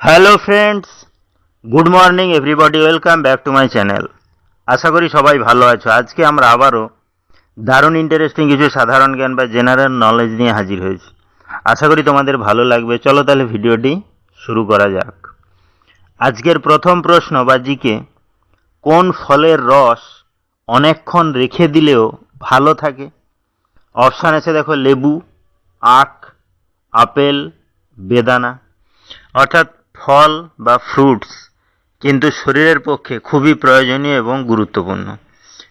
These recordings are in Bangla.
Hello friends, good morning everybody, welcome back to my channel. আশা করি সবাই ভালো আছো। আজকে আমরা আবারও দারুণ ইন্টারেস্টিং কিছু সাধারণ জ্ঞান বা জেনারেল নলেজ নিয়ে হাজির হয়েছি। আশা করি তোমাদের ভালো লাগবে। চলো তাহলে ভিডিওটি শুরু করা যাক। আজকের প্রথম প্রশ্ন বা জিকে, কোন ফলের রস অনেকক্ষণ রেখে দিলেও ভালো থাকে? অপশান আছে দেখো, লেবু, আখ, আপেল, বেদানা। অর্থাৎ ফল বা ফ্রুটস কিন্তু শরীরের পক্ষে খুবই প্রয়োজনীয় এবং গুরুত্বপূর্ণ,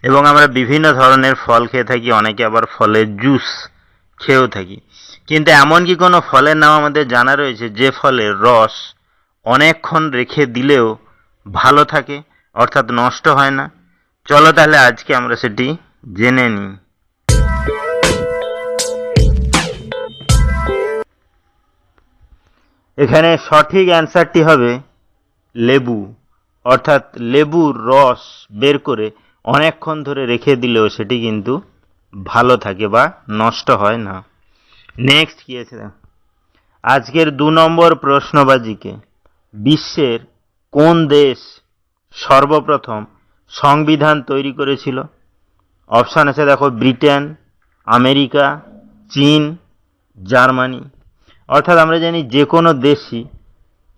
এবং আমরা বিভিন্ন ধরনের ফল খেয়ে থাকি, অনেকে আবার ফলের জুস খেয়েও থাকি। কিন্তু এমন কি কোনো ফলের নাম আমাদের জানা রয়েছে যে ফলের রস অনেকক্ষণ রেখে দিলেও ভালো থাকে, অর্থাৎ নষ্ট হয় না? চলো তাহলে আজকে আমরা সেটি জেনে নিই। এখানে সঠিক অ্যান্সারটি হবে লেবু। অর্থাৎ লেবুর রস বের করে অনেকক্ষণ ধরে রেখে দিলেও সেটি কিন্তু ভালো থাকে বা নষ্ট হয় না। নেক্সট কি আছে? আজকের 2 নম্বর প্রশ্নবাজিকে, বিশ্বের কোন দেশ সর্বপ্রথম সংবিধান তৈরি করেছিল? অপশান আছে দেখো, ব্রিটেন, আমেরিকা, চীন, জার্মানি। অর্থাৎ আমরা জানি যে কোনো দেশই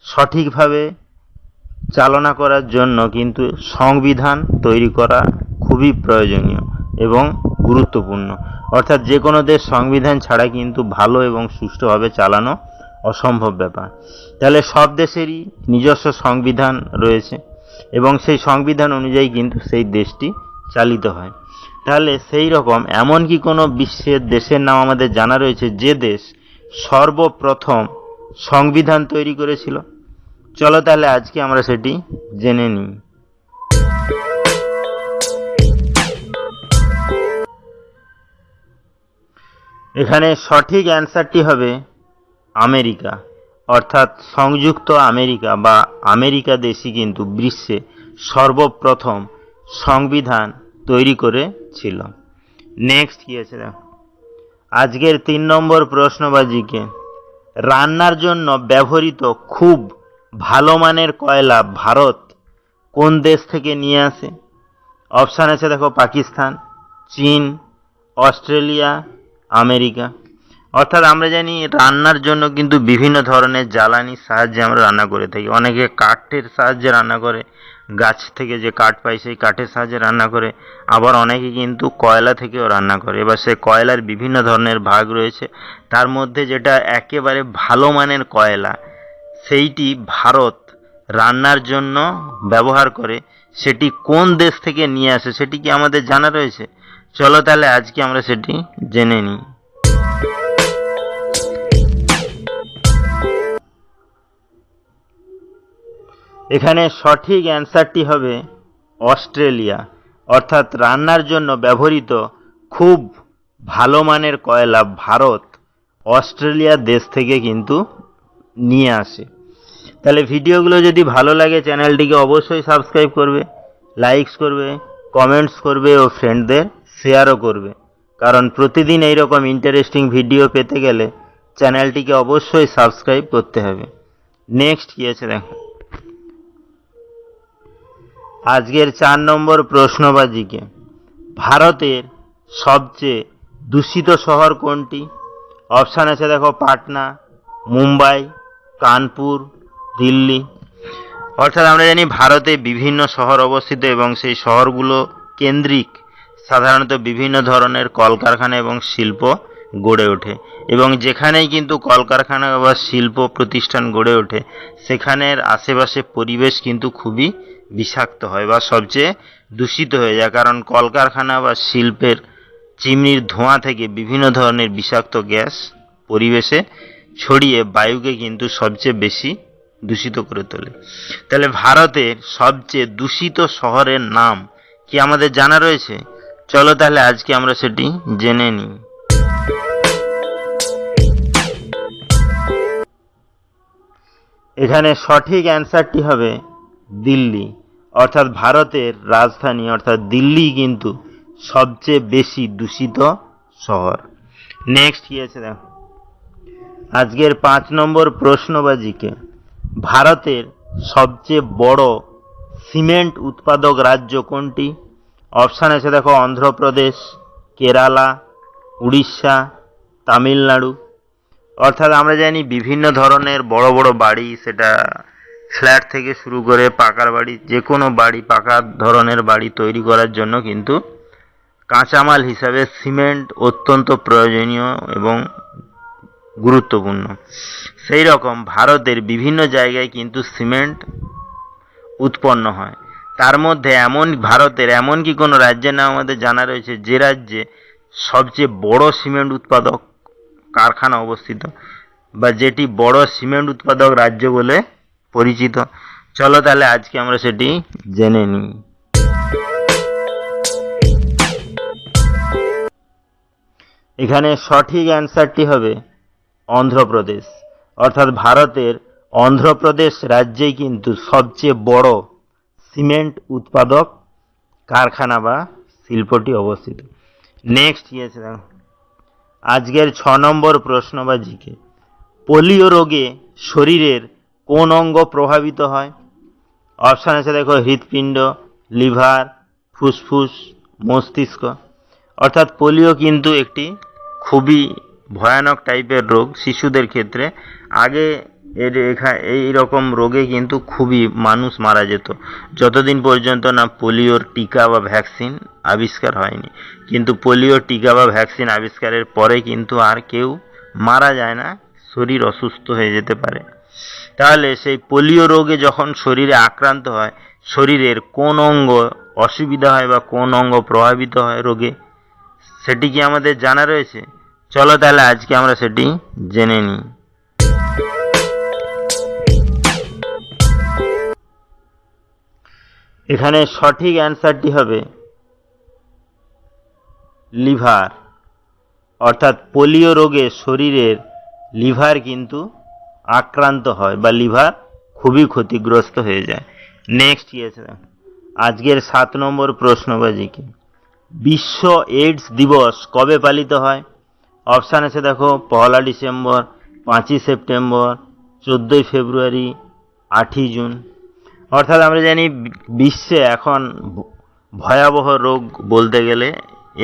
সঠিকভাবে চালনা করার জন্য কিন্তু সংবিধান তৈরি করা খুবই প্রয়োজনীয় এবং গুরুত্বপূর্ণ। অর্থাৎ যে কোনো দেশ সংবিধান ছাড়া কিন্তু ভালো এবং সুষ্ঠুভাবে চালানো অসম্ভব ব্যাপার। তাহলে সব দেশেরই নিজস্ব সংবিধান রয়েছে এবং সেই সংবিধান অনুযায়ী কিন্তু সেই দেশটি চালিত হয়। তাহলে সেই রকম এমন কি কোনো বিশ্বের দেশের নাম আমাদের জানা রয়েছে যে দেশ সর্বপ্রথম সংবিধান তৈরি করেছিল? চলো তাহলে আজকে আমরা সেটি জেনে নিই। এখানে সঠিক অ্যান্সারটি হবে আমেরিকা। অর্থাৎ সংযুক্ত আমেরিকা বা আমেরিকা দেশই কিন্তু বিশ্বে সর্বপ্রথম সংবিধান তৈরি করেছিল। নেক্সট কি আছে দেখো, আজকের 3 নম্বর প্রশ্নবাজিকে, রান্নার জন্য ব্যবহৃত খুব ভালো মানের কয়লা ভারত কোন দেশ থেকে নিয়ে আসে? অপশান আছে দেখো, পাকিস্তান, চীন, অস্ট্রেলিয়া, আমেরিকা। অর্থাৎ আমরা জানি রান্নার জন্য কিন্তু বিভিন্ন ধরনের জ্বালানির সাহায্যে আমরা রান্না করে থাকি। অনেকে কাঠের সাহায্যে রান্না করে, গাছ থেকে যে কাঠ পাই সেই কাঠের সাহায্যে রান্না করে, আবার অনেকে কিন্তু কয়লা থেকেও রান্না করে। এবার সেই কয়লার বিভিন্ন ধরনের ভাগ রয়েছে, তার মধ্যে যেটা একেবারে ভালো মানের কয়লা সেইটি ভারত রান্নার জন্য ব্যবহার করে, সেটি কোন দেশ থেকে নিয়ে আসে সেটি কি আমাদের জানা রয়েছে? চলো তাহলে আজকে আমরা সেটি জেনে নিই। এখানে সঠিক অ্যান্সারটি হবে অস্ট্রেলিয়া। অর্থাৎ রান্নার জন্য ব্যবহৃত খুব ভালো মানের কয়লা ভারত অস্ট্রেলিয়া দেশ থেকে কিন্তু নিয়ে আসে। তাহলে ভিডিওগুলো যদি ভালো লাগে চ্যানেলটিকে অবশ্যই সাবস্ক্রাইব করবে, লাইকস করবে, কমেন্টস করবে ও ফ্রেন্ডদের শেয়ারও করবে। কারণ প্রতিদিন এইরকম ইন্টারেস্টিং ভিডিও পেতে গেলে চ্যানেলটিকে অবশ্যই সাবস্ক্রাইব করতে হবে। নেক্সট কি আছে দেখো, আজকের 4 নম্বর প্রশ্নবাজিকে, ভারতের সবচেয়ে দূষিত শহর কোনটি? অপশান আছে দেখো, পাটনা, মুম্বাই, কানপুর, দিল্লি। অর্থাৎ আমরা জানি ভারতে বিভিন্ন শহর অবস্থিত এবং সেই শহরগুলো কেন্দ্রিক সাধারণত বিভিন্ন ধরনের কলকারখানা এবং শিল্প গড়ে ওঠে, এবং যেখানেই কিন্তু কলকারখানা বা শিল্প প্রতিষ্ঠান গড়ে ওঠে সেখানের আশেপাশে পরিবেশ কিন্তু খুবই বিষাক্ত হয় বা সবচেয়ে দূষিত হয়ে যায়। কারণ কলকারখানা বা শিল্পের চিমনির ধোঁয়া থেকে বিভিন্ন ধরনের বিষাক্ত গ্যাস পরিবেশে ছড়িয়ে বায়ুকে কিন্তু সবচেয়ে বেশি দূষিত করে তোলে। তাহলে ভারতের সবচেয়ে দূষিত শহরের নাম কি আমাদের জানা রয়েছে? চলো তাহলে আজকে আমরা সেটি জেনে নিই। এখানে সঠিক অ্যান্সারটি হবে দিল্লি। অর্থাৎ ভারতের রাজধানী অর্থাৎ দিল্লি কিন্তু সবচেয়ে বেশি দূষিত শহর। নেক্সট কি আছে দেখো, আজকের 5 নম্বর প্রশ্নবাজিকে, ভারতের সবচেয়ে বড় সিমেন্ট উৎপাদক রাজ্য কোনটি? অপশান আছে দেখো, অন্ধ্রপ্রদেশ, কেরালা, উড়িষ্যা, তামিলনাড়ু। অর্থাৎ আমরা জানি বিভিন্ন ধরনের বড় বড় বাড়ি, সেটা ফ্ল্যাট থেকে শুরু করে পাকার বাড়ি, যে কোনো বাড়ি, পাকা ধরনের বাড়ি তৈরি করার জন্য কিন্তু কাঁচামাল হিসাবে সিমেন্ট অত্যন্ত প্রয়োজনীয় এবং গুরুত্বপূর্ণ। সেই রকম ভারতের বিভিন্ন জায়গায় কিন্তু সিমেন্ট উৎপন্ন হয়। তার মধ্যে ভারতের এমন কি কোনো রাজ্যের নাম আমাদের জানা রয়েছে যে রাজ্যে সবচেয়ে বড় সিমেন্ট উৎপাদক কারখানা অবস্থিত, বা যেটি বড় সিমেন্ট উৎপাদক রাজ্য বলে পরিচিত? চলো তাহলে আজকে আমরা সেটি জেনে নিই। এখানে সঠিক অ্যান্সারটি হবে অন্ধ্রপ্রদেশ। অর্থাৎ ভারতের অন্ধ্রপ্রদেশ রাজ্যেই কিন্তু সবচেয়ে বড় সিমেন্ট উৎপাদক কারখানা বা শিল্পটি অবস্থিত। নেক্সট ইয়েছে আজকের 6 নম্বর প্রশ্ন বা জিকে। পোলিও রোগে শরীরের কোন অঙ্গ প্রভাবিত হয়? অপশান আছে দেখো, হৃৎপিণ্ড, লিভার, ফুসফুস, মস্তিষ্ক। অর্থাৎ পোলিও কিন্তু একটি খুবই ভয়ানক টাইপের রোগ শিশুদের ক্ষেত্রে। আগে এই রকম রোগে কিন্তু খুবই মানুষ মারা যেত, যতদিন পর্যন্ত না পোলিওর টিকা বা ভ্যাকসিন আবিষ্কার হয়নি। কিন্তু পোলিওর টিকা বা ভ্যাকসিন আবিষ্কারের পরে কিন্তু আর কেউ মারা যায় না, শরীর অসুস্থ হয়ে যেতে পারে। তাহলে সেই পোলিও রোগে যখন শরীরে আক্রান্ত হয়, শরীরের কোন অঙ্গ অসুবিধা হয় বা কোন অঙ্গ প্রভাবিত হয় রোগে, সেটি কি আমাদের জানা রয়েছে? চলো তাহলে আজকে আমরা সেটি জেনে নিই। এখানে সঠিক অ্যান্সারটি হবে লিভার। অর্থাৎ পোলিও রোগে শরীরের লিভার কিন্তু আক্রান্ত হয় বা লিভার খুবই ক্ষতিগ্রস্ত হয়ে যায়। নেক্সট ইয়েছে আজকের 7 নম্বর প্রশ্নবাজিকে। বিশ্ব এইডস দিবস কবে পালিত হয়? অপশান আছে দেখো, 1 ডিসেম্বর, 5 সেপ্টেম্বর, 14 ফেব্রুয়ারি, 8 জুন। অর্থাৎ আমরা জানি বিশ্বে এখন ভয়াবহ রোগ বলতে গেলে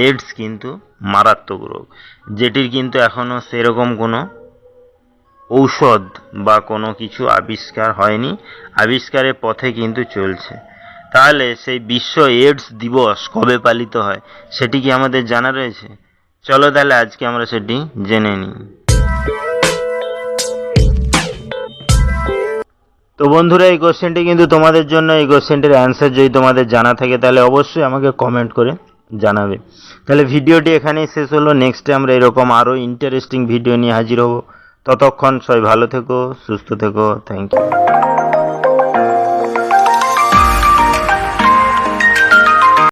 এইডস কিন্তু মারাত্মক রোগ, যেটির কিন্তু এখনো সেরকম কোনো ঔষধ বা কোনো কিছু আবিষ্কার হয়নি, আবিষ্কারের পথে কিন্তু চলছে। তাহলে সেই বিশ্ব এইডস দিবস কবে পালিত হয় সেটি কি আমাদের জানা রয়েছে? চলো তাহলে আজকে আমরা সেটি জেনে নিই। তো বন্ধুরা, এই কোশ্চেনটি কিন্তু তোমাদের জন্য। এই কোশ্চেনটির অ্যান্সার যদি তোমাদের জানা থাকে তাহলে অবশ্যই আমাকে কমেন্ট করে জানাবে। তাহলে ভিডিওটি এখানেই শেষ হলো। নেক্সটে আমরা এরকম আরও ইন্টারেস্টিং ভিডিও নিয়ে হাজির হব। ততক্ষণ সবাই ভালো থেকো, সুস্থ থেকো। Thank you.